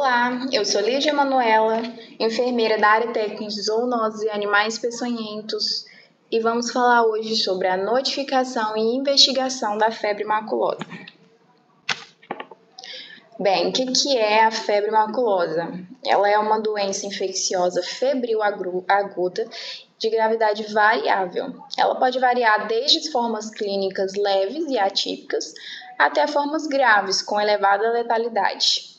Olá, eu sou Lídia Manuela, enfermeira da área técnica de zoonoses e animais peçonhentos, e vamos falar hoje sobre a notificação e investigação da febre maculosa. Bem, o que é a febre maculosa? Ela é uma doença infecciosa febril aguda de gravidade variável. Ela pode variar desde formas clínicas leves e atípicas até formas graves com elevada letalidade.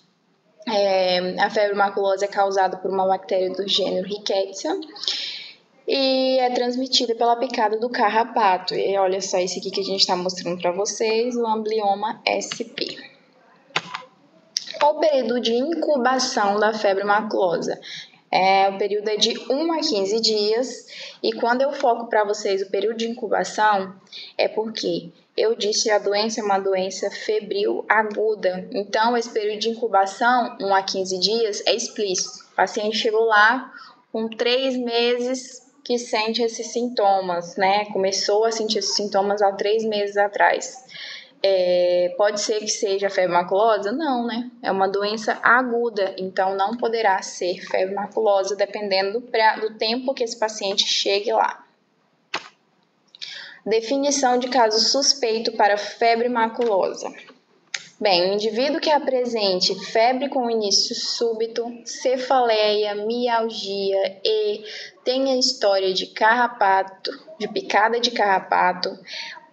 A febre maculosa é causada por uma bactéria do gênero Rickettsia e é transmitida pela picada do carrapato. E olha só esse aqui que a gente está mostrando para vocês, o Amblyomma sp. Qual o período de incubação da febre maculosa? O período é de 1 a 15 dias, e quando eu foco para vocês o período de incubação, é porque eu disse que a doença é uma doença febril aguda. Então, esse período de incubação, 1 a 15 dias, é explícito. O paciente chegou lá com 3 meses que sente esses sintomas, né? Começou a sentir esses sintomas há 3 meses atrás. Pode ser que seja febre maculosa? Não, né? É uma doença aguda, então não poderá ser febre maculosa, dependendo do tempo que esse paciente chegue lá. Definição de caso suspeito para febre maculosa. Bem, o indivíduo que apresente febre com início súbito, cefaleia, mialgia e tenha história de carrapato, de picada de carrapato,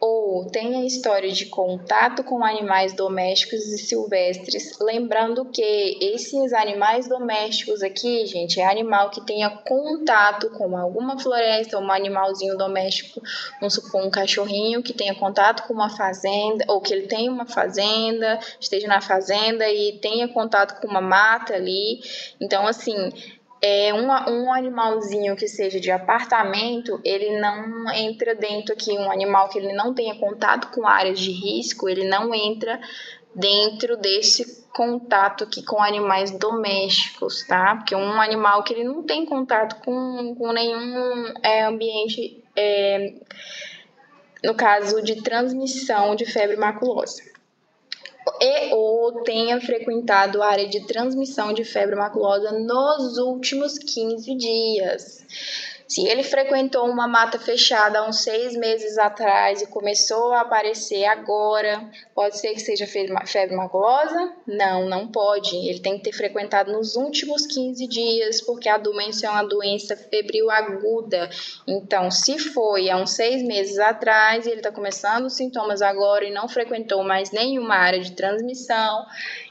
ou tenha história de contato com animais domésticos e silvestres, lembrando que esses animais domésticos aqui, gente, é animal que tenha contato com alguma floresta, ou um animalzinho doméstico, vamos supor um cachorrinho que tenha contato com uma fazenda, ou que ele tenha uma fazenda, esteja na fazenda e tenha contato com uma mata ali. Então, assim, um animalzinho que seja de apartamento, ele não entra dentro aqui, um animal que ele não tenha contato com áreas de risco, ele não entra dentro desse contato aqui com animais domésticos, tá? Porque um animal que ele não tem contato com nenhum ambiente, no caso de transmissão de febre maculosa. Ou tenha frequentado a área de transmissão de febre maculosa nos últimos 15 dias. Se ele frequentou uma mata fechada há uns 6 meses atrás e começou a aparecer agora, pode ser que seja febre maculosa? Não, não pode. Ele tem que ter frequentado nos últimos 15 dias, porque a doença é uma doença febril aguda. Então, se foi há uns 6 meses atrás e ele está começando os sintomas agora e não frequentou mais nenhuma área de transmissão,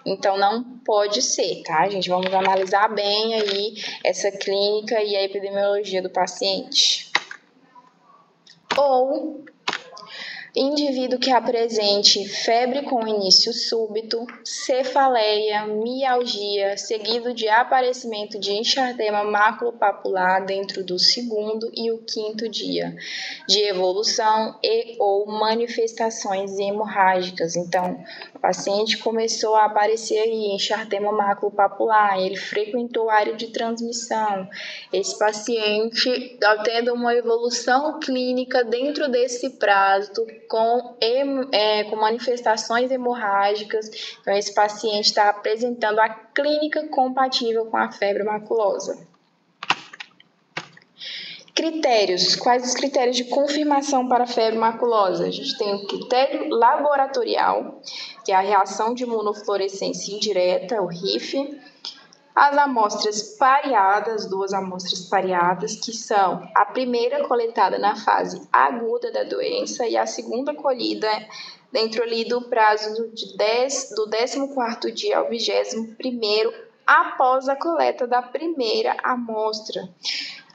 então não pode ser, tá, gente? Vamos analisar bem aí essa clínica e a epidemiologia do paciente. Ou indivíduo que apresente febre com início súbito, cefaleia, mialgia, seguido de aparecimento de enxertema maculopapular dentro do 2º e o 5º dia de evolução e ou manifestações hemorrágicas. Então, o paciente começou a aparecer aí enxertema maculopapular, ele frequentou a área de transmissão. Esse paciente está tendo uma evolução clínica dentro desse prazo, com manifestações hemorrágicas. Então, esse paciente está apresentando a clínica compatível com a febre maculosa. Critérios. Quais os critérios de confirmação para a febre maculosa? A gente tem o critério laboratorial, que é a reação de imunofluorescência indireta, o RIF. As amostras pareadas, 2 amostras pareadas, que são a primeira coletada na fase aguda da doença e a segunda colhida dentro ali do prazo do 14º dia ao 21º, após a coleta da primeira amostra.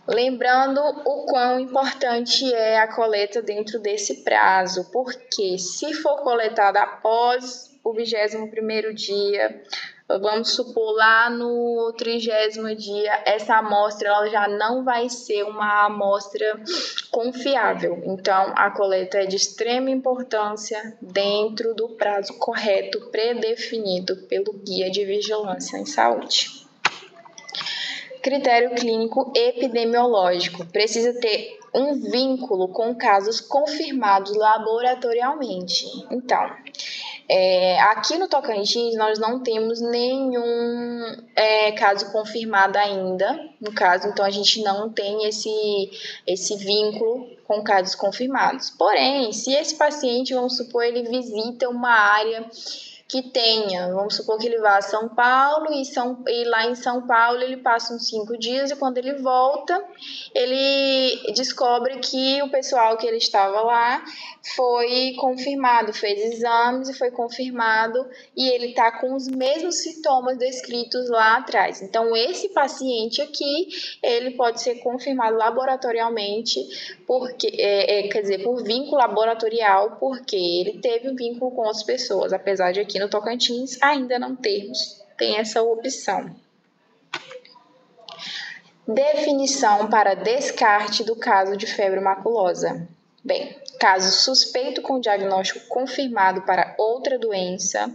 Lembrando o quão importante é a coleta dentro desse prazo, porque se for coletada após o 21º dia, vamos supor lá no 30º dia, essa amostra ela já não vai ser uma amostra confiável. Então, a coleta é de extrema importância dentro do prazo correto predefinido pelo Guia de Vigilância em Saúde. Critério clínico epidemiológico. Precisa ter um vínculo com casos confirmados laboratorialmente. Então, Aqui no Tocantins, nós não temos nenhum caso confirmado ainda, no caso, então a gente não tem esse vínculo com casos confirmados. Porém, se esse paciente, vamos supor, ele visita uma área que tenha, vamos supor que ele vá a São Paulo e lá em São Paulo ele passa uns 5 dias e quando ele volta, ele descobre que o pessoal que ele estava lá foi confirmado, fez exames e foi confirmado e ele está com os mesmos sintomas descritos lá atrás. Então, esse paciente aqui, ele pode ser confirmado laboratorialmente, porque, por vínculo laboratorial, porque ele teve um vínculo com outras pessoas, apesar de aqui no Tocantins ainda não tem essa opção. Definição para descarte do caso de febre maculosa. Bem, caso suspeito com diagnóstico confirmado para outra doença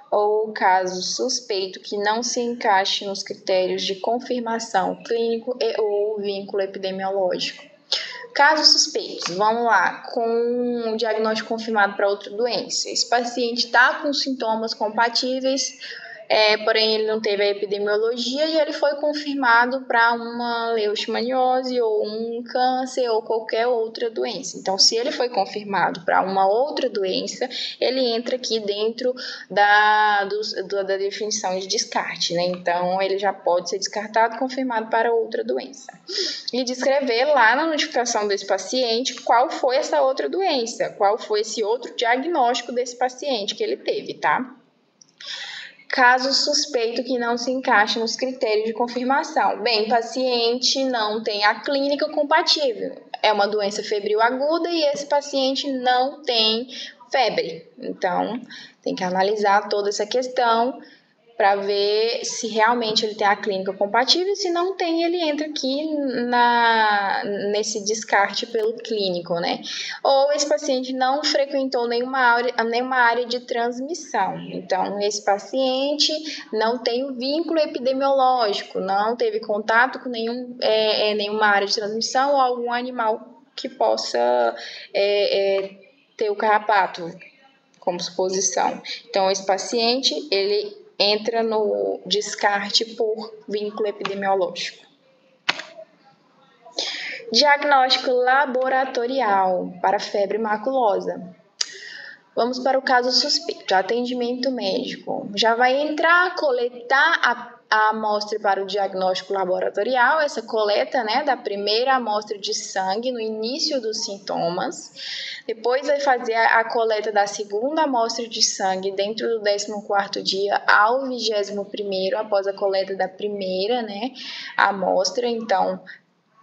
ou caso suspeito que não se encaixe nos critérios de confirmação clínico ou vínculo epidemiológico. Casos suspeitos, vamos lá, com um diagnóstico confirmado para outra doença. Esse paciente está com sintomas compatíveis, porém ele não teve a epidemiologia e ele foi confirmado para uma leishmaniose ou um câncer ou qualquer outra doença. Então, se ele foi confirmado para uma outra doença, ele entra aqui dentro da definição de descarte, né? Então, ele já pode ser descartado confirmado para outra doença. E descrever lá na notificação desse paciente qual foi essa outra doença, qual foi esse outro diagnóstico desse paciente que ele teve, tá? Caso suspeito que não se encaixe nos critérios de confirmação. Bem, paciente não tem a clínica compatível. É uma doença febril aguda e esse paciente não tem febre. Então, tem que analisar toda essa questão para ver se realmente ele tem a clínica compatível. Se não tem, ele entra aqui nesse descarte pelo clínico, né? Ou esse paciente não frequentou nenhuma área de transmissão. Então, esse paciente não tem o vínculo epidemiológico, não teve contato com nenhuma área de transmissão ou algum animal que possa ter o carrapato como suposição. Então, esse paciente, ele entra no descarte por vínculo epidemiológico. Diagnóstico laboratorial para febre maculosa. Vamos para o caso suspeito. Atendimento médico. Já vai entrar, coletar a amostra para o diagnóstico laboratorial, essa coleta, né, da primeira amostra de sangue no início dos sintomas. Depois vai fazer a coleta da segunda amostra de sangue dentro do 14º dia ao 21º, após a coleta da primeira, né, amostra. Então,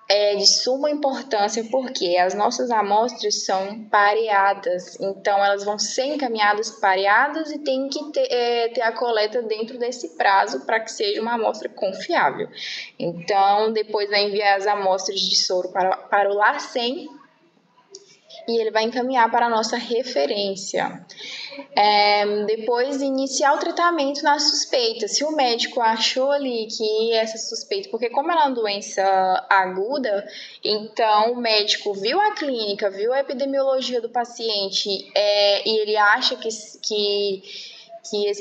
é de suma importância porque as nossas amostras são pareadas, então elas vão ser encaminhadas pareadas e tem que ter a coleta dentro desse prazo para que seja uma amostra confiável. Então, depois vai enviar as amostras de soro para o LACEN e ele vai encaminhar para a nossa referência. Depois iniciar o tratamento na suspeita. Se o médico achou ali que essa suspeita, porque como ela é uma doença aguda, então o médico viu a clínica, viu a epidemiologia do paciente e ele acha que esse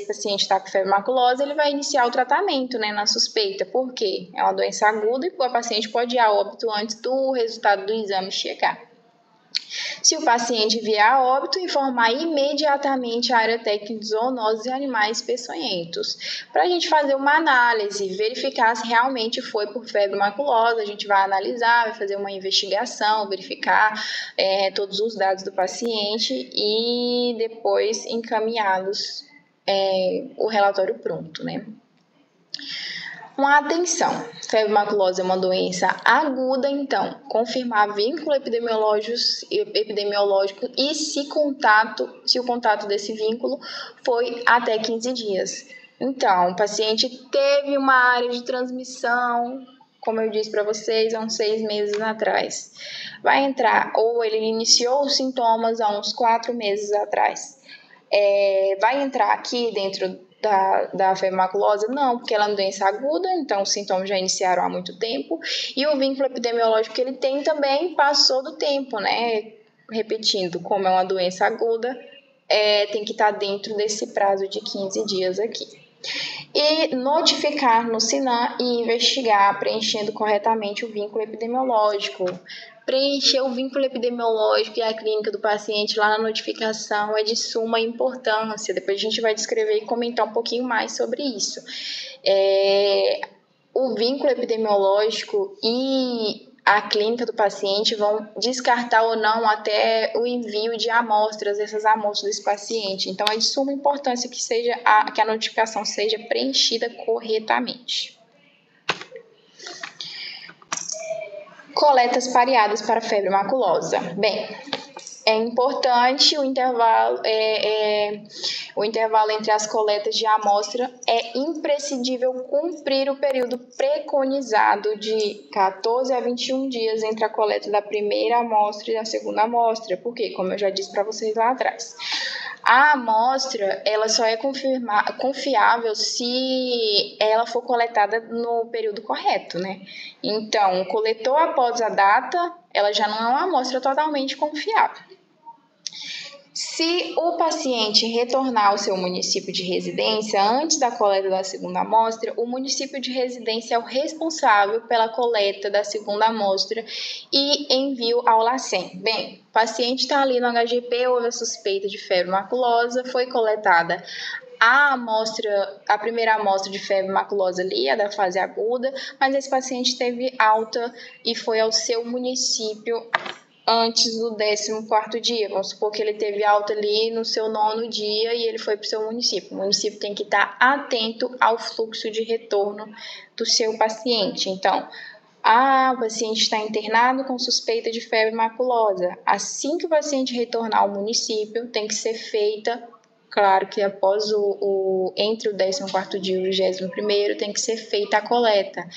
paciente está com febre maculosa, ele vai iniciar o tratamento, né, na suspeita, porque é uma doença aguda e o paciente pode ir a óbito antes do resultado do exame chegar. Se o paciente vier a óbito, informar imediatamente a área técnica de zoonoses e animais peçonhentos. Para a gente fazer uma análise, verificar se realmente foi por febre maculosa, a gente vai analisar, vai fazer uma investigação, verificar todos os dados do paciente e depois encaminhá-los o relatório pronto, né? Uma atenção, febre maculosa é uma doença aguda, então, confirmar vínculo epidemiológico e se o contato desse vínculo foi até 15 dias. Então, o paciente teve uma área de transmissão, como eu disse para vocês, há uns 6 meses atrás. Vai entrar, ou ele iniciou os sintomas há uns 4 meses atrás. Vai entrar aqui dentro da febre maculosa? Não, porque ela é uma doença aguda, então os sintomas já iniciaram há muito tempo, e o vínculo epidemiológico que ele tem também passou do tempo, né? Repetindo, como é uma doença aguda, tem que estar dentro desse prazo de 15 dias aqui. E notificar no SINAM e investigar, preenchendo corretamente o vínculo epidemiológico. Preencher o vínculo epidemiológico e a clínica do paciente lá na notificação é de suma importância. Depois a gente vai descrever e comentar um pouquinho mais sobre isso. O vínculo epidemiológico e a clínica do paciente vão descartar ou não até o envio de amostras, dessas amostras desse paciente. Então, é de suma importância que a notificação seja preenchida corretamente. Coletas pareadas para febre maculosa. Bem, é importante o intervalo entre as coletas de amostra. É imprescindível cumprir o período preconizado de 14 a 21 dias entre a coleta da primeira amostra e da segunda amostra. Por quê? Como eu já disse para vocês lá atrás. A amostra, ela só é confiável se ela for coletada no período correto, né? Então, coletou após a data, ela já não é uma amostra totalmente confiável. Se o paciente retornar ao seu município de residência antes da coleta da segunda amostra, o município de residência é o responsável pela coleta da segunda amostra e envio ao LACEN. Bem, o paciente está ali no HGP, houve a suspeita de febre maculosa, foi coletada a primeira amostra de febre maculosa ali, a da fase aguda, mas esse paciente teve alta e foi ao seu município antes do 14º dia. Vamos supor que ele teve alta ali no seu 9º dia e ele foi para o seu município. O município tem que estar atento ao fluxo de retorno do seu paciente. Então, o paciente está internado com suspeita de febre maculosa. Assim que o paciente retornar ao município, tem que ser feita, claro que após entre o 14º dia e o 21º, tem que ser feita a coleta.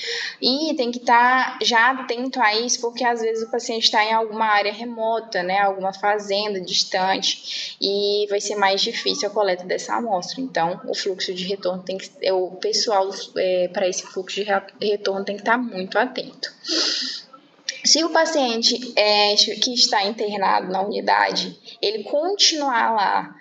E tem que estar já atento a isso, porque às vezes o paciente está em alguma área remota, né, alguma fazenda distante, e vai ser mais difícil a coleta dessa amostra. Então, o fluxo de retorno o pessoal para esse fluxo de retorno tem que estar muito atento. Se o paciente que está internado na unidade, ele continuar lá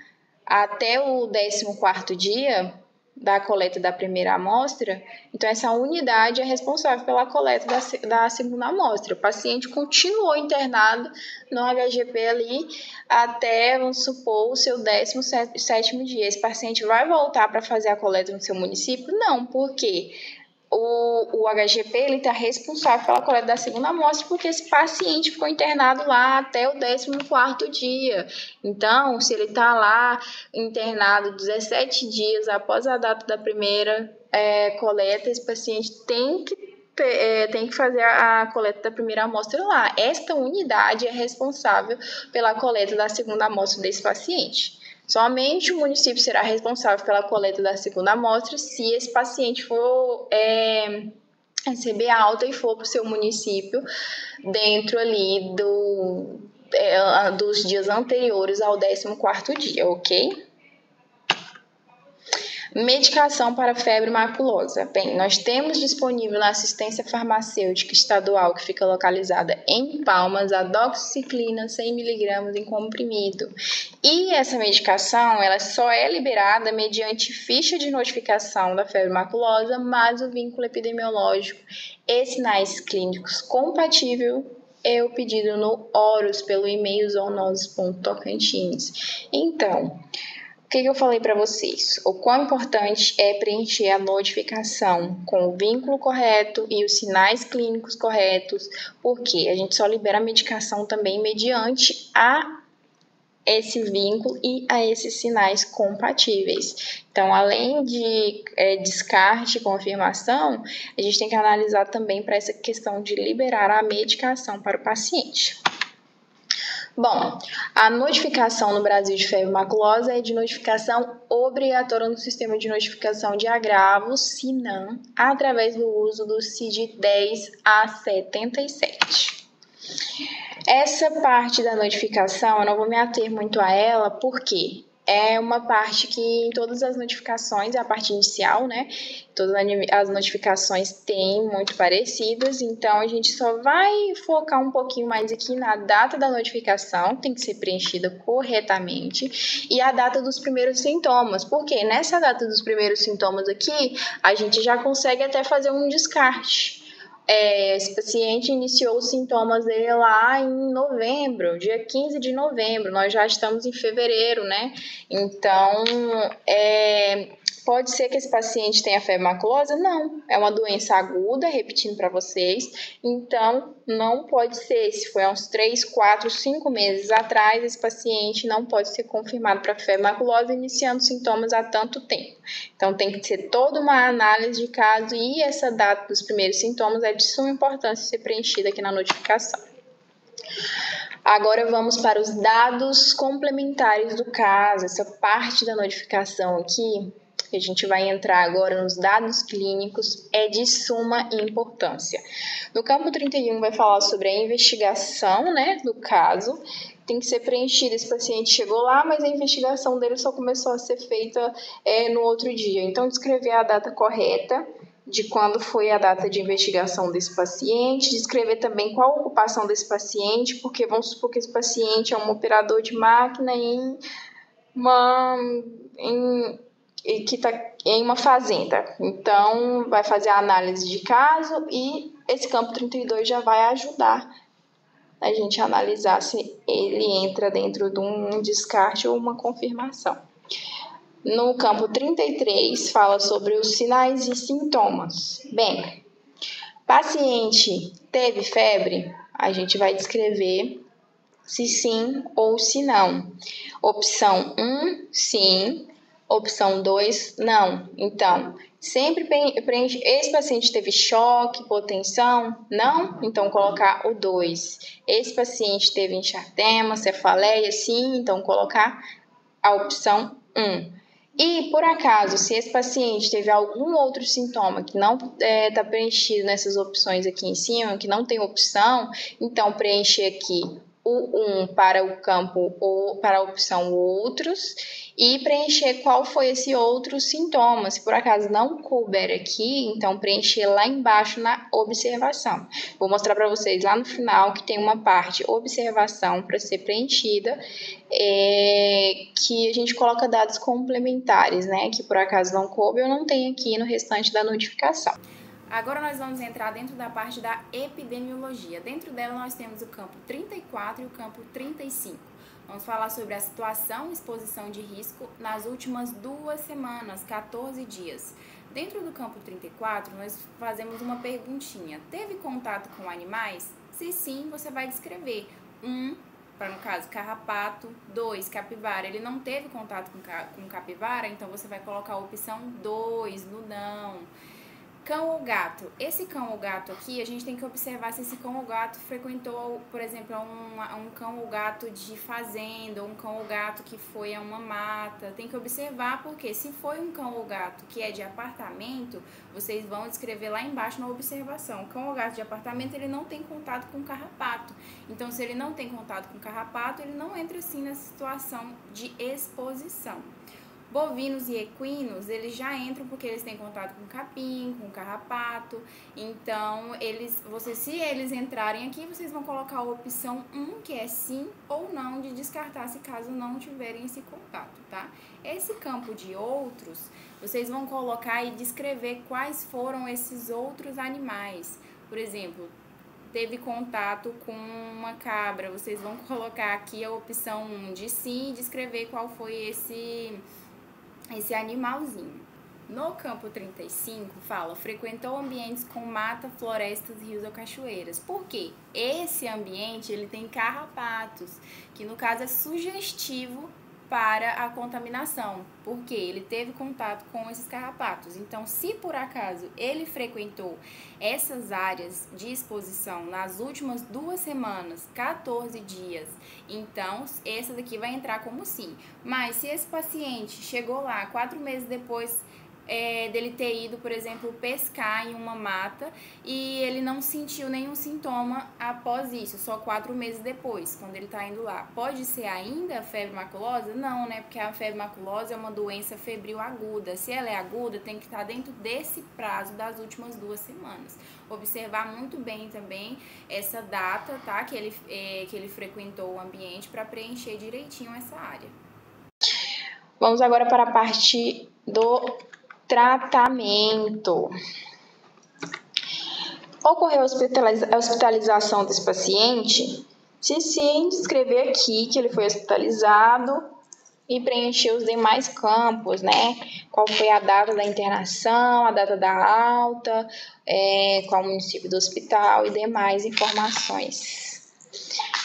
até o 14º dia da coleta da primeira amostra, então essa unidade é responsável pela coleta da segunda amostra. O paciente continuou internado no HGP ali até, vamos supor, o seu 17º dia. Esse paciente vai voltar para fazer a coleta no seu município? Não, por quê? O HGP está responsável pela coleta da segunda amostra porque esse paciente ficou internado lá até o 14º dia. Então, se ele está lá internado 17 dias após a data da primeira coleta, esse paciente tem que fazer a coleta da primeira amostra lá. Esta unidade é responsável pela coleta da segunda amostra desse paciente. Somente o município será responsável pela coleta da segunda amostra se esse paciente for receber alta e for para o seu município dentro ali dos dias anteriores ao 14º dia, ok? Medicação para febre maculosa. Bem, nós temos disponível na assistência farmacêutica estadual, que fica localizada em Palmas, a doxiciclina 100 mg em comprimido. E essa medicação, ela só é liberada mediante ficha de notificação da febre maculosa, mas o vínculo epidemiológico e sinais clínicos compatível é o pedido no ORUS pelo e-mail zoonoses.tocantins. Então, o que eu falei para vocês? O quão importante é preencher a notificação com o vínculo correto e os sinais clínicos corretos, porque a gente só libera a medicação também mediante a esse vínculo e a esses sinais compatíveis. Então, além de descarte e confirmação, a gente tem que analisar também para essa questão de liberar a medicação para o paciente. Bom, a notificação no Brasil de febre maculosa é de notificação obrigatória no Sistema de Notificação de Agravos, SINAM, através do uso do CID 10 a 77. Essa parte da notificação, eu não vou me ater muito a ela, porque é uma parte que em todas as notificações, é a parte inicial, né? Todas as notificações têm muito parecidas, então a gente só vai focar um pouquinho mais aqui na data da notificação, tem que ser preenchida corretamente, e a data dos primeiros sintomas, porque nessa data dos primeiros sintomas aqui, a gente já consegue até fazer um descarte. Esse paciente iniciou os sintomas dele lá em novembro, dia 15 de novembro, nós já estamos em fevereiro, né? Então, pode ser que esse paciente tenha febre maculosa? Não, é uma doença aguda, repetindo para vocês, então não pode ser. Se foi há uns 3, 4, 5 meses atrás, esse paciente não pode ser confirmado para febre maculosa iniciando sintomas há tanto tempo. Então tem que ser toda uma análise de caso e essa data dos primeiros sintomas é de suma importância ser preenchida aqui na notificação. Agora vamos para os dados complementares do caso, essa parte da notificação aqui, que a gente vai entrar agora nos dados clínicos, é de suma importância. No campo 31 vai falar sobre a investigação, né, do caso. Tem que ser preenchido, esse paciente chegou lá, mas a investigação dele só começou a ser feita no outro dia. Então, descrever a data correta de quando foi a data de investigação desse paciente, descrever também qual a ocupação desse paciente, porque vamos supor que esse paciente é um operador de máquina que está em uma fazenda. Então, vai fazer a análise de caso e esse campo 32 já vai ajudar a gente a analisar se ele entra dentro de um descarte ou uma confirmação. No campo 33, fala sobre os sinais e sintomas. Bem, paciente teve febre, a gente vai descrever se sim ou se não. Opção 1, sim. Opção 2, não. Então, sempre preenche. Esse paciente teve choque, hipotensão? Não? Então, colocar o 2. Esse paciente teve enxartema, cefaleia? Sim. Então, colocar a opção 1. E, por acaso, se esse paciente teve algum outro sintoma que não está preenchido nessas opções aqui em cima, que não tem opção, então preencher aqui o 1 para o campo ou para a opção outros e preencher qual foi esse outro sintoma. Se por acaso não couber aqui, então preencher lá embaixo na observação. Vou mostrar para vocês lá no final que tem uma parte observação para ser preenchida, que a gente coloca dados complementares, né? Que por acaso não coube ou não tem aqui no restante da notificação. Agora nós vamos entrar dentro da parte da epidemiologia. Dentro dela nós temos o campo 34 e o campo 35. Vamos falar sobre a situação e exposição de risco nas últimas 2 semanas, 14 dias. Dentro do campo 34, nós fazemos uma perguntinha. Teve contato com animais? Se sim, você vai descrever. 1, para no caso, carrapato. 2, capivara. Ele não teve contato com capivara, então você vai colocar a opção 2 no não. Cão ou gato? Esse cão ou gato aqui, a gente tem que observar se esse cão ou gato frequentou, por exemplo, um cão ou gato de fazenda, ou um cão ou gato que foi a uma mata. Tem que observar, porque se foi um cão ou gato que é de apartamento, vocês vão escrever lá embaixo na observação. O cão ou gato de apartamento, ele não tem contato com carrapato. Então, se ele não tem contato com carrapato, ele não entra assim nessa situação de exposição. Bovinos e equinos, eles já entram porque eles têm contato com capim, com carrapato. Então, se eles entrarem aqui, vocês vão colocar a opção 1, que é sim ou não, de descartar se caso não tiverem esse contato, tá? Esse campo de outros, vocês vão colocar e descrever quais foram esses outros animais. Por exemplo, teve contato com uma cabra, vocês vão colocar aqui a opção 1 de sim e descrever qual foi esse animalzinho. No campo 35, fala, frequentou ambientes com mata, florestas, rios ou cachoeiras. Por quê? Esse ambiente, ele tem carrapatos, que no caso é sugestivo para a contaminação, porque ele teve contato com esses carrapatos. Então, se por acaso ele frequentou essas áreas de exposição nas últimas 2 semanas, 14 dias, então essa daqui vai entrar como sim. Mas se esse paciente chegou lá 4 meses depois, dele ter ido, por exemplo, pescar em uma mata e ele não sentiu nenhum sintoma após isso, só 4 meses depois, quando ele está indo lá. Pode ser ainda febre maculosa? Não, né? Porque a febre maculosa é uma doença febril aguda. Se ela é aguda, tem que estar dentro desse prazo das últimas 2 semanas. Observar muito bem também essa data, tá? Que ele frequentou o ambiente para preencher direitinho essa área. Vamos agora para a parte do tratamento. Ocorreu a hospitalização desse paciente? Se sim, descrever aqui que ele foi hospitalizado e preencher os demais campos, né? Qual foi a data da internação, a data da alta, qual o município do hospital e demais informações.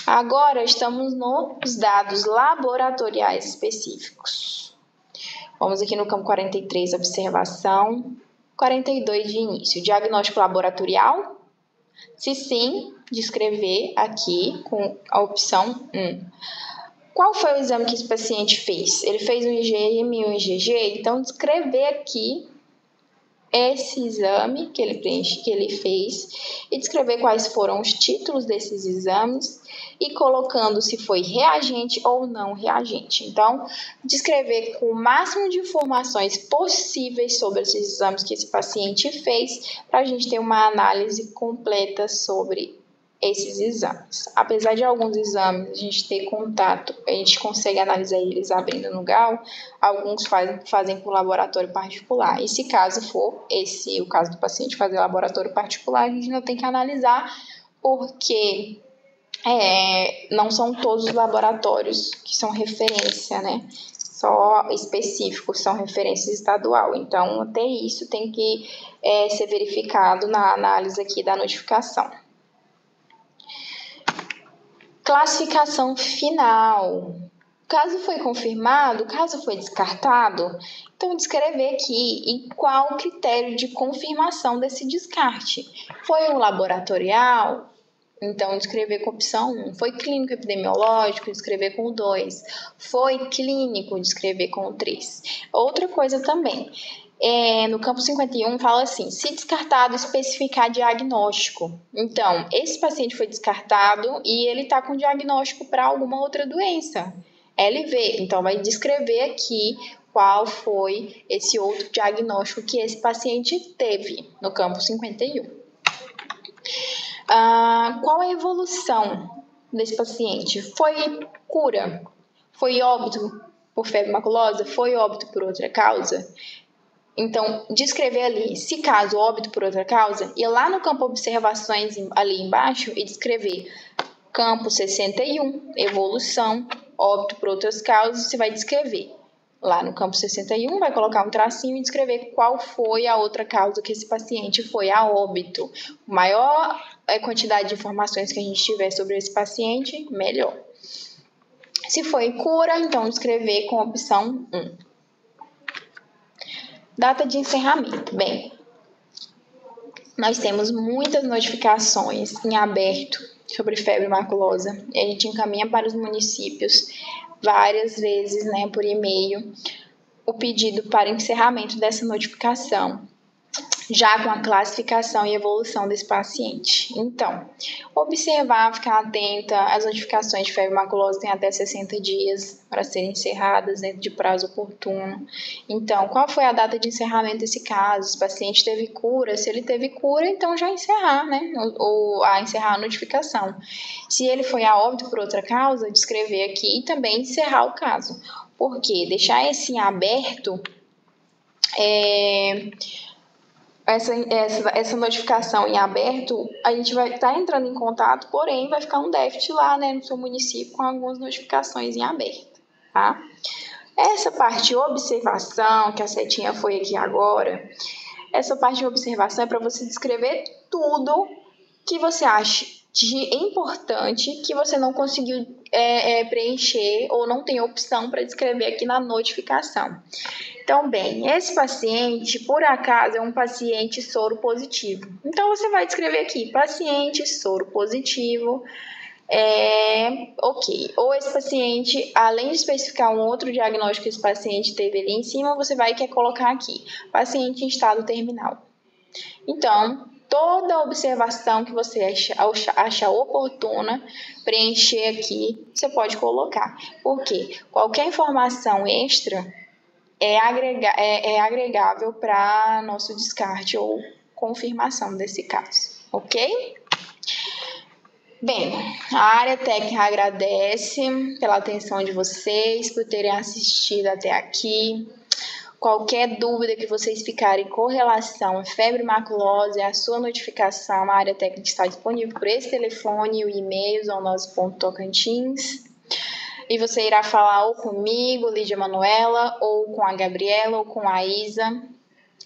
Agora estamos nos dados laboratoriais específicos. Vamos aqui no campo 43, observação. 42 de início, diagnóstico laboratorial? Se sim, descrever aqui com a opção 1. Qual foi o exame que esse paciente fez? Ele fez um IgM e um IgG? Então, descrever aqui esse exame que ele fez e descrever quais foram os títulos desses exames e colocando se foi reagente ou não reagente. Então, descrever com o máximo de informações possíveis sobre esses exames que esse paciente fez para a gente ter uma análise completa sobre esses exames. Apesar de alguns exames a gente ter contato, a gente consegue analisar eles abrindo no GAL, alguns fazem por laboratório particular. E se caso for o caso do paciente fazer laboratório particular, a gente não tem que analisar porque não são todos os laboratórios que são referência, né? Só específicos são referência estadual. Então, até isso tem que ser verificado na análise aqui da notificação. Classificação final. Caso foi confirmado, caso foi descartado, então descrever aqui em qual critério de confirmação desse descarte. Foi um laboratorial? Então, descrever com a opção 1. Foi clínico epidemiológico? Descrever com o 2. Foi clínico? Descrever com o 3. Outra coisa também. No campo 51 fala assim, se descartado, especificar diagnóstico. Então, esse paciente foi descartado e ele está com diagnóstico para alguma outra doença, LV. Então, vai descrever aqui qual foi esse outro diagnóstico que esse paciente teve no campo 51. Qual a evolução desse paciente? Foi cura? Foi óbito por febre maculosa? Foi óbito por outra causa? Então, descrever ali, se caso óbito por outra causa, ir lá no campo observações ali embaixo e descrever campo 61, evolução, óbito por outras causas, você vai descrever. Lá no campo 61, vai colocar um tracinho e descrever qual foi a outra causa que esse paciente foi a óbito. Maior quantidade de informações que a gente tiver sobre esse paciente, melhor. Se foi cura, então descrever com a opção 1. Data de encerramento. Bem, nós temos muitas notificações em aberto sobre febre maculosa e a gente encaminha para os municípios várias vezes, né, por e-mail, o pedido para encerramento dessa notificação, já com a classificação e evolução desse paciente. Então, observar, ficar atenta, as notificações de febre maculosa têm até 60 dias para serem encerradas dentro de prazo oportuno. Então, qual foi a data de encerramento desse caso? Se o paciente teve cura, se ele teve cura, então já encerrar, né? Ou encerrar a notificação. Se ele foi a óbito por outra causa, descrever aqui e também encerrar o caso. Por quê? Deixar esse em aberto essa notificação em aberto, a gente vai estar entrando em contato, porém vai ficar um déficit lá, né, no seu município com algumas notificações em aberto, tá? Essa parte de observação, que a setinha foi aqui agora, essa parte de observação é para você descrever tudo que você acha de importante que você não conseguiu preencher ou não tem opção para descrever aqui na notificação. Então, bem, esse paciente, por acaso, é um paciente soro positivo. Então, você vai descrever aqui, paciente soro positivo, ok. Ou esse paciente, além de especificar um outro diagnóstico que esse paciente teve ali em cima, você vai querer colocar aqui, paciente em estado terminal. Então, toda observação que você achar oportuna preencher aqui, você pode colocar. Porque qualquer informação extra é agregável para nosso descarte ou confirmação desse caso, ok? Bem, a área técnica agradece pela atenção de vocês, por terem assistido até aqui. Qualquer dúvida que vocês ficarem com relação à febre maculosa, a sua notificação, a área técnica está disponível por esse telefone, o e-mail, zoonose.tocantins. E você irá falar ou comigo, Lídia Manuela, ou com a Gabriela, ou com a Isa.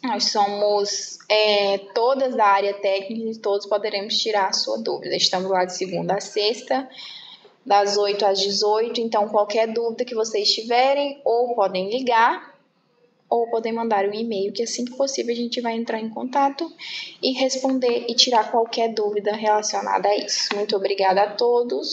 Nós somos todas da área técnica e todos poderemos tirar a sua dúvida. Estamos lá de segunda a sexta, das 8 às 18. Então, qualquer dúvida que vocês tiverem, ou podem ligar, ou podem mandar um e-mail, que assim que possível a gente vai entrar em contato e responder e tirar qualquer dúvida relacionada a isso. Muito obrigada a todos.